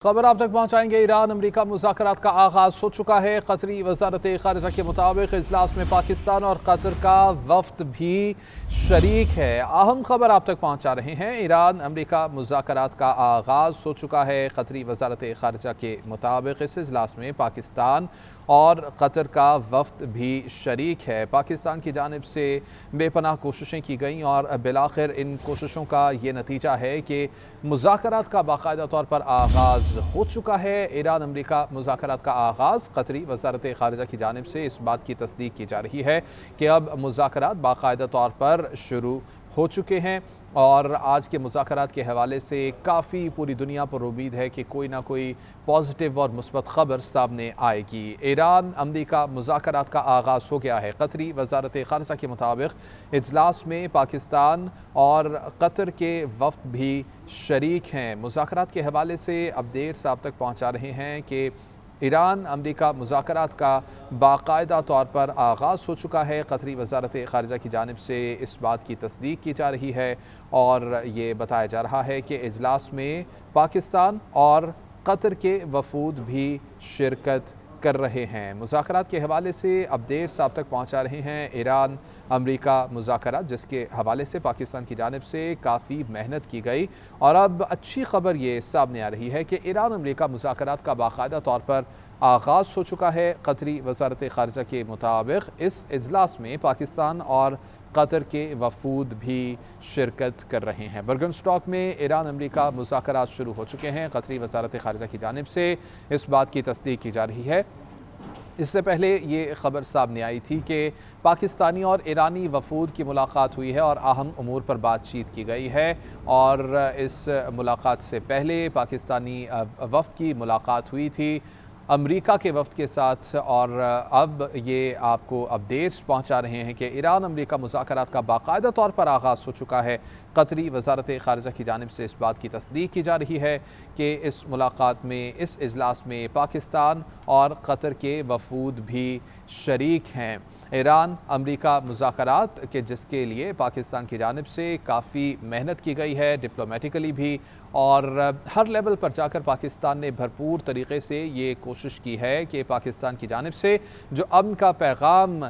खबर आप तक पहुंचाएंगे। ईरान अमरीका मुज़ाकरात का आगाज हो चुका है। कतरी वजारत खारिजा के मुताबिक इजलास में पाकिस्तान और कतर का वफ्द भी शरीक है। अहम खबर आप तक पहुंचा रहे हैं। ईरान अमरीका मुज़ाकरात का आगाज हो चुका है। कतरी वजारत खारिजा के मुताबिक इस इजलास में पाकिस्तान और कतर का वफ्द भी शरीक है। पाकिस्तान की जानिब से बेपनाह कोशिशें की गईं और बिलाखिर इन कोशिशों का ये नतीजा है कि मुज़ाकरात का बाकायदा तौर पर आगाज़ हो चुका है। ईरान अमरीका मुज़ाकरात का आगाज़ कतरी वज़ारत ख़ारिजा की जानिब से इस बात की तस्दीक की जा रही है कि अब मुज़ाकरात बाकायदा तौर पर शुरू हो चुके हैं और आज के मुज़ाकरात के हवाले से काफ़ी पूरी दुनिया पर उम्मीद है कि कोई ना कोई पॉजिटिव और मुस्बत ख़बर सामने आएगी। ईरान अमरीका मुज़ाकरात का आगाज़ हो गया है। कतरी वज़ारत ख़ारिजा के मुताबिक इजलास में पाकिस्तान और कतर के वफ़द भी शरीक हैं। मुज़ाकरात के हवाले से अपडेट्स आप तक पहुँचा रहे हैं कि ईरान अमरीका मुज़ाकरात का बाकायदा तौर पर आगाज़ हो चुका है। कतरी वज़ारत ख़ारिजा की जानिब से इस बात की तस्दीक की जा रही है और ये बताया जा रहा है कि इजलास में पाकिस्तान और कतर के वफूद भी शिरकत कर रहे हैं। मुज़ाकरात के हवाले से अपडेट्स आप तक पहुँचा रहे हैं। ईरान अमरीका मुज़ाकरात जिसके हवाले से पाकिस्तान की जानिब से काफ़ी मेहनत की गई और अब अच्छी खबर ये सामने आ रही है कि ईरान अमरीका मुज़ाकरात का बाकायदा तौर पर आगाज़ हो चुका है। कतरी वज़ारत ख़ारिजा के मुताबिक इस इजलास में पाकिस्तान और कतर के वफूद भी शिरकत कर रहे हैं। बर्गन स्टॉक में ईरान अमरीका मुज़ाकरात शुरू हो चुके हैं। कतरी वज़ारत ख़ारिजा की जानिब से इस बात की तस्दीक की जा रही है। इससे पहले ये खबर सामने आई थी कि पाकिस्तानी और ईरानी वफूद की मुलाकात हुई है और अहम अमूर पर बातचीत की गई है और इस मुलाकात से पहले पाकिस्तानी वफ़द की मुलाकात हुई थी अमरीका के वफ़द के साथ और अब ये आपको अपडेट्स पहुंचा रहे हैं कि ईरान अमरीका मुज़ाकरात का बाकायदा तौर पर आगाज़ हो चुका है। कतरी वज़ारत ख़ारिजा की जानिब से इस बात की तस्दीक की जा रही है कि इस मुलाकात में, इस इजलास में पाकिस्तान और कतर के वफूद भी शरीक हैं। ईरान अमरीका मुज़ाकरात के जिसके लिए पाकिस्तान की जानिब से काफ़ी मेहनत की गई है, डिप्लोमेटिकली भी, और हर लेवल पर जाकर पाकिस्तान ने भरपूर तरीके से ये कोशिश की है कि पाकिस्तान की जानिब से जो अमन का पैगाम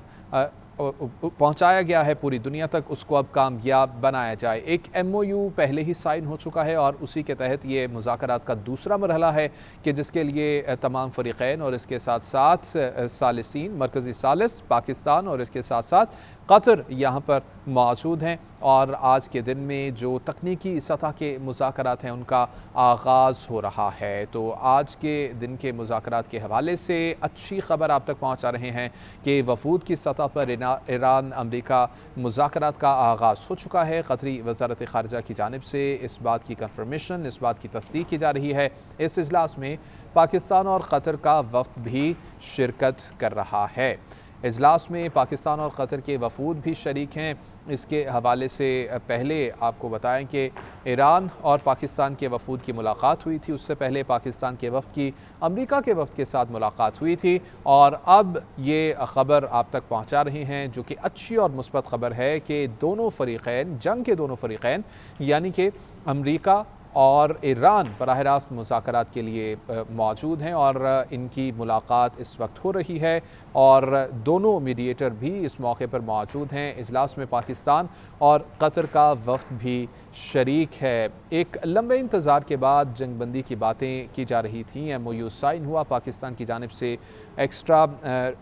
पहुंचाया गया है पूरी दुनिया तक, उसको अब कामयाब बनाया जाए। एक MOU पहले ही साइन हो चुका है और उसी के तहत ये मुज़ाकरात का दूसरा मरहला है कि जिसके लिए तमाम फ़रीक़ैन और इसके साथ साथ सालिसीन, मरकज़ी सालिस पाकिस्तान और इसके साथ साथ कतर यहाँ पर मौजूद हैं और आज के दिन में जो तकनीकी सतह के मुज़ाकरात हैं उनका आगाज़ हो रहा है। तो आज के दिन के मुज़ाकरात के हवाले से अच्छी खबर आप तक पहुँचा रहे हैं कि वफूद की सतह पर ईरान अमरीका मुज़ाकरात का आगाज़ हो चुका है। कतरी वज़ारत ख़ारिजा की जानिब से इस बात की कंफर्मेशन, इस बात की तस्दीक की जा रही है। इस इजलास में पाकिस्तान और कतर का वफ़द भी शिरकत कर रहा है। इजलास में पाकिस्तान और कतर के वफूद भी शरीक हैं। इसके हवाले से पहले आपको बताएं कि ईरान और पाकिस्तान के वफूद की मुलाकात हुई थी। उससे पहले पाकिस्तान के वफ़द की अमरीका के वफ़द के साथ मुलाकात हुई थी और अब ये ख़बर आप तक पहुँचा रहे हैं जो कि अच्छी और मुस्बत ख़बर है कि दोनों फ़रीक़ैन, जंग के दोनों फ़रीक़ैन यानी कि अमरीका और ईरान बराह रास्त मुज़ाकरात के लिए मौजूद हैं और इनकी मुलाकात इस वक्त हो रही है और दोनों मीडिएटर भी इस मौके पर मौजूद हैं। इजलास में पाकिस्तान और कतर का वफ़द भी शरीक है। एक लंबे इंतज़ार के बाद जंगबंदी की बातें की जा रही थी। MOU साइन हुआ, पाकिस्तान की जानिब से एक्स्ट्रा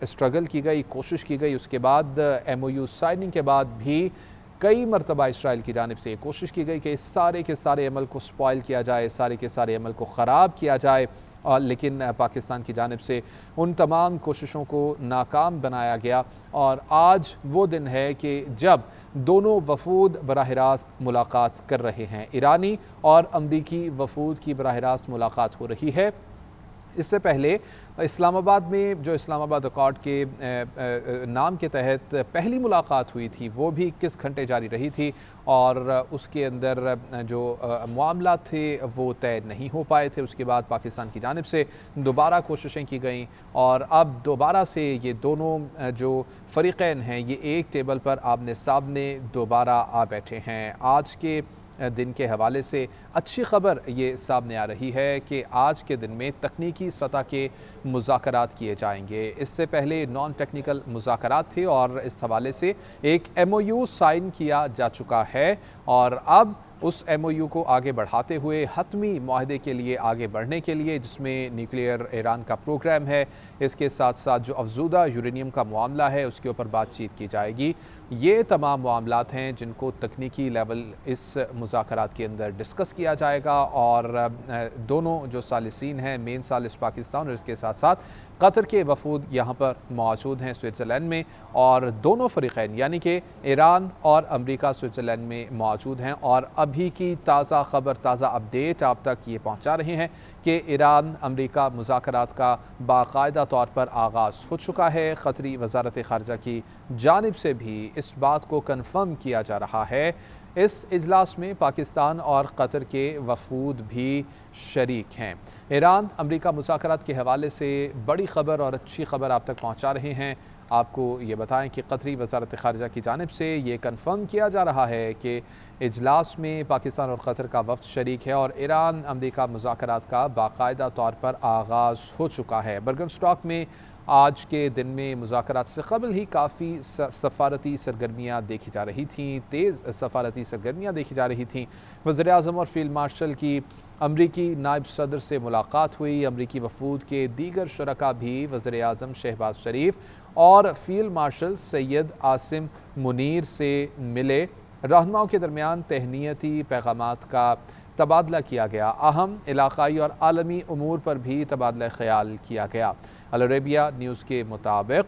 स्ट्रगल की गई, कोशिश की गई। उसके बाद MOU साइनिंग के बाद भी कई मरतबा इसराइल की जानिब से कोशिश की गई कि इस सारे के सारे अमल को स्पॉइल किया जाए, सारे के सारे अमल को ख़राब किया जाए, और लेकिन पाकिस्तान की जानिब से उन तमाम कोशिशों को नाकाम बनाया गया और आज वो दिन है कि जब दोनों वफूद बराह रास्त मुलाकात कर रहे हैं। ईरानी और अमरीकी वफूद की बराह रास्त मुलाकात हो रही है। इससे पहले इस्लामाबाद में जो इस्लामाबाद अकॉर्ड के नाम के तहत पहली मुलाकात हुई थी वो भी 21 घंटे जारी रही थी और उसके अंदर जो मामला थे वो तय नहीं हो पाए थे। उसके बाद पाकिस्तान की जानिब से दोबारा कोशिशें की गईं और अब दोबारा से ये दोनों जो फ़रीक़ैन हैं ये एक टेबल पर आमने सामने दोबारा आ बैठे हैं। आज के दिन के हवाले से अच्छी खबर ये सामने आ रही है कि आज के दिन में तकनीकी सतह के मुज़ाकरात किए जाएंगे। इससे पहले नॉन टेक्निकल मुज़ाकरात थे और इस हवाले से एक MOU साइन किया जा चुका है और अब उस MOU को आगे बढ़ाते हुए हतमी मुआहदे के लिए आगे बढ़ने के लिए, जिसमें न्यूक्लियर ईरान का प्रोग्राम है, इसके साथ साथ जो अफजूदा यूरेनियम का मामला है उसके ऊपर बातचीत की जाएगी। ये तमाम मामलात हैं जिनको तकनीकी लेवल इस मुज़ाकरात के अंदर डिस्कस किया जाएगा और दोनों जो सालिसीन हैं, मेन सालिस पाकिस्तान और इसके साथ साथ कतर के वफूद यहाँ पर मौजूद हैं स्विट्ज़रलैंड में, और दोनों फ़रीक़ैन यानी कि ईरान और अमेरिका स्विट्ज़रलैंड में मौजूद हैं। और अभी की ताज़ा खबर, ताज़ा अपडेट आप तक ये पहुँचा रहे हैं कि ईरान अमेरिका मुज़ाकरात का बाकायदा तौर पर आगाज़ हो चुका है। क़तरी वज़ारत ख़ारिजा की जानिब से भी इस बात को कन्फर्म किया जा रहा है। इस इजलास में पाकिस्तान और कतर के वफूद भी शरीक हैं। ईरान अमेरिका मुज़ाकरात के हवाले से बड़ी ख़बर और अच्छी ख़बर आप तक पहुँचा रहे हैं। आपको ये बताएं कि कतरी वज़ारत ख़ारिजा की जानिब से ये कन्फर्म किया जा रहा है कि इजलास में पाकिस्तान और कतर का वफ़द शरीक है और ईरान अमेरिका मुज़ाकरात का बाकायदा तौर पर आगाज़ हो चुका है। बर्गनस्टॉक में आज के दिन में मुज़ाकरात से कबल ही काफ़ी सफ़ारती सरगर्मियाँ देखी जा रही थीं, तेज़ सफ़ारती सरगर्मियाँ देखी जा रही थीं। वज़ीर-ए-आज़म और फ़ील्ड मार्शल की अमरीकी नायब सदर से मुलाकात हुई। अमरीकी वफूद के दीगर शुरका भी वज़ीर-ए-आज़म शहबाज शरीफ और फ़ील्ड मार्शल सैयद आसिम मुनीर से मिले। रहनुमाओं के दरमियान तहनीती पैगामात का तबादला किया गया। अहम इलाक़ाई और आलमी उमूर पर भी तबादला ख्याल किया गया। अल अरेबिया न्यूज़ के मुताबिक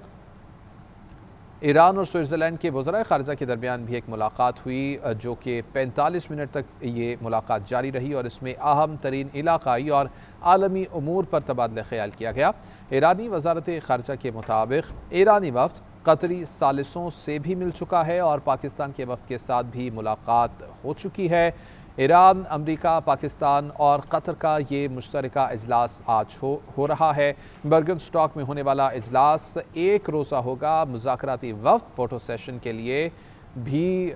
ईरान और स्विट्ज़रलैंड के वज़राए ख़ारिजा के दरमियान भी एक मुलाकात हुई, जो कि 45 मिनट तक ये मुलाकात जारी रही और इसमें अहम तरीन इलाक़ाई और आलमी उमूर पर तबादला ख्याल किया गया। ईरानी वज़ारत ख़ारिजा के मुताबिक ईरानी वफ़द कतरी सालिसों से भी मिल चुका है और पाकिस्तान के वफ़द के साथ भी मुलाकात हो चुकी है। ईरान, अमेरिका, पाकिस्तान और कतर का ये मुश्तरका इजलास आज हो रहा है। बर्गनस्टॉक में होने वाला इजलास एक रोज़ा होगा। मुज़ाकराती वफ़द फ़ोटो सेशन के लिए भी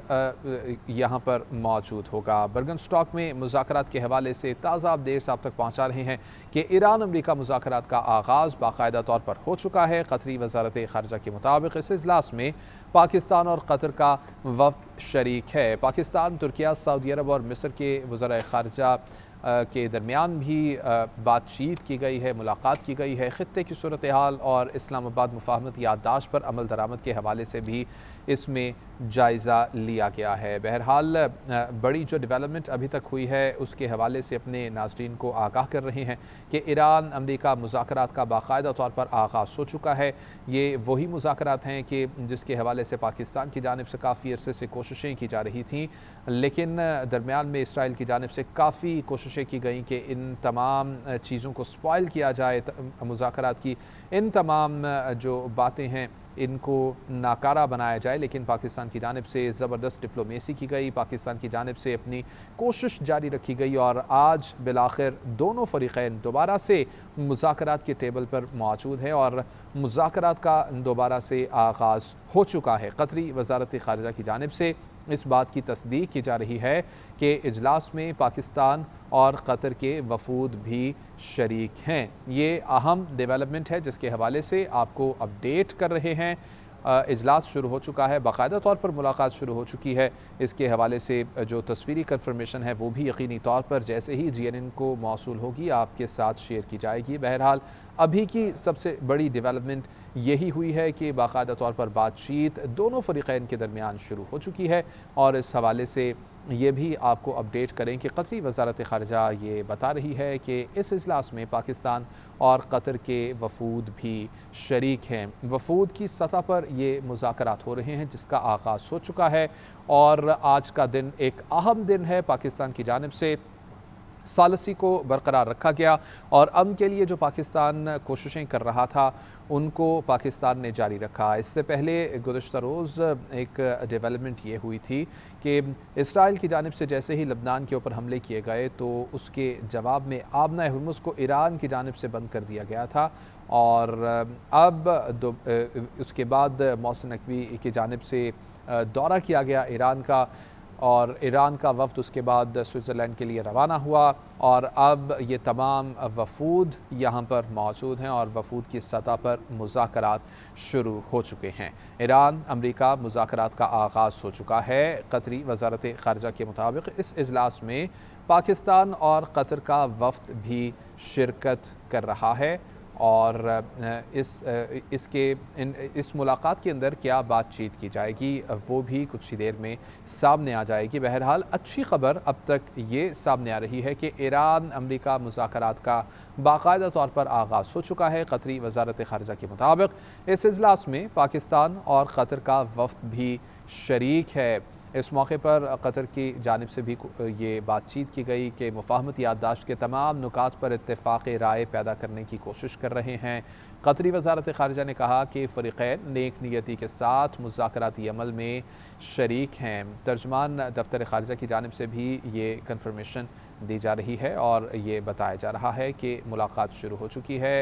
यहाँ पर मौजूद होगा। बर्गनस्टॉक में मुज़ाकरात के हवाले से ताज़ा अपडेट्स आप तक पहुँचा रहे हैं कि ईरान अमेरिका मुज़ाकरात का आगाज़ बाकायदा तौर पर हो चुका है। कतरी वज़ारत ख़ारिजा के मुताबिक इस इजलास में पाकिस्तान और कतर का वफ़द शरीक है। पाकिस्तान, तुर्किया, सऊदी अरब और मिस्र के वज़राए ख़ारिजा के दरमियान भी बातचीत की गई है, मुलाकात की गई है। ख़ित्ते की सूरत हाल और इस्लामाबाद मुफ़ाहमत याददाश्त पर अमल दरामद के हवाले से भी इसमें जायज़ा लिया गया है। बहरहाल बड़ी जो डेवलपमेंट अभी तक हुई है उसके हवाले से अपने नाज़रीन को आगाह कर रहे हैं कि ईरान अमेरिका मुज़ाकरात का बाकायदा तौर पर आगाज़ हो चुका है। ये वही मुज़ाकरात हैं कि जिसके हवाले से पाकिस्तान की जानिब से काफ़ी अरसे से कोशिशें की जा रही थीं, लेकिन दरमियान में इसराइल की जानिब से काफ़ी कोशिशें की गई कि इन तमाम चीज़ों को स्पॉइल किया जाए, मुज़ाकरात की इन तमाम जो बातें हैं इनको नाकारा बनाया जाए। लेकिन पाकिस्तान की जानिब से ज़बरदस्त डिप्लोमेसी की गई, पाकिस्तान की जानिब से अपनी कोशिश जारी रखी गई और आज बिलाखिर दोनों फ़रीक़ैन दोबारा से मुज़ाकरात के टेबल पर मौजूद है और मुज़ाकरात का दोबारा से आगाज़ हो चुका है। कतरी वज़ारत ख़ारिजा की जानिब से इस बात की तस्दीक की जा रही है कि इजलास में पाकिस्तान और कतर के वफूद भी शरीक हैं। ये अहम डेवलपमेंट है जिसके हवाले से आपको अपडेट कर रहे हैं। इजलास शुरू हो चुका है, बाकायदा तौर पर मुलाकात शुरू हो चुकी है। इसके हवाले से जो तस्वीरी कन्फर्मेशन है वो भी यकीनी तौर पर जैसे ही GNN को मौसूल होगी आपके साथ शेयर की जाएगी। बहरहाल अभी की सबसे बड़ी डेवलपमेंट यही हुई है कि बाकायदा तौर पर बातचीत दोनों फ़रीक़ैन के दरमियान शुरू हो चुकी है और इस हवाले से ये भी आपको अपडेट करें कि कतरी वज़ारत ख़ारिजा ये बता रही है कि इस इजलास में पाकिस्तान और कतर के वफूद भी शरीक हैं। वफूद की सतह पर ये मुज़ाकरात हो रहे हैं जिसका आगाज़ हो चुका है और आज का दिन एक अहम दिन है। पाकिस्तान की जानिब से सालसी को बरकरार रखा गया और अमन के लिए जो पाकिस्तान कोशिशें कर रहा था उनको पाकिस्तान ने जारी रखा। इससे पहले गुज़श्ता रोज़ एक डेवलपमेंट ये हुई थी कि इसराइल की जानिब से जैसे ही लबनान के ऊपर हमले किए गए तो उसके जवाब में आबना हुर्मुज़ को ईरान की जानिब से बंद कर दिया गया था और अब उसके बाद मौसम नकवी की जानिब से दौरा किया गया ईरान का और ईरान का वफ़द उसके बाद स्विट्ज़रलैंड के लिए रवाना हुआ और अब ये तमाम वफूद यहाँ पर मौजूद हैं और वफूद की सतह पर मुज़ाकरात शुरू हो चुके हैं। ईरान अमरीका मुज़ाकरात का आगाज़ हो चुका है। कतरी वज़ारत ख़ारिजा के मुताबिक इस इजलास में पाकिस्तान और कतर का वफ़द भी शिरकत कर रहा है और इस मुलाकात के अंदर क्या बातचीत की जाएगी वो भी कुछ ही देर में सामने आ जाएगी। बहरहाल अच्छी खबर अब तक ये सामने आ रही है कि ईरान अमरीका मुज़ाकरात का बाकायदा तौर पर आगाज़ हो चुका है। कतरी वज़ारत ख़ारिजा के मुताबिक इस इजलास में पाकिस्तान और कतर का वफ़द भी शरीक है। इस मौके पर कतर की जानिब से भी ये बातचीत की गई कि मुफ़ाहमत याददाश्त के तमाम नुकात पर इत्तेफ़ाक़ राय पैदा करने की कोशिश कर रहे हैं। कतरी वज़ारत ख़ारिजा ने कहा कि फ़रीक़ैन नेक नियति के साथ मुज़ाकराती अमल में शरीक हैं। तर्जुमान दफ्तर ख़ारिजा की जानिब से भी ये कन्फर्मेशन दी जा रही है और ये बताया जा रहा है कि मुलाकात शुरू हो चुकी है।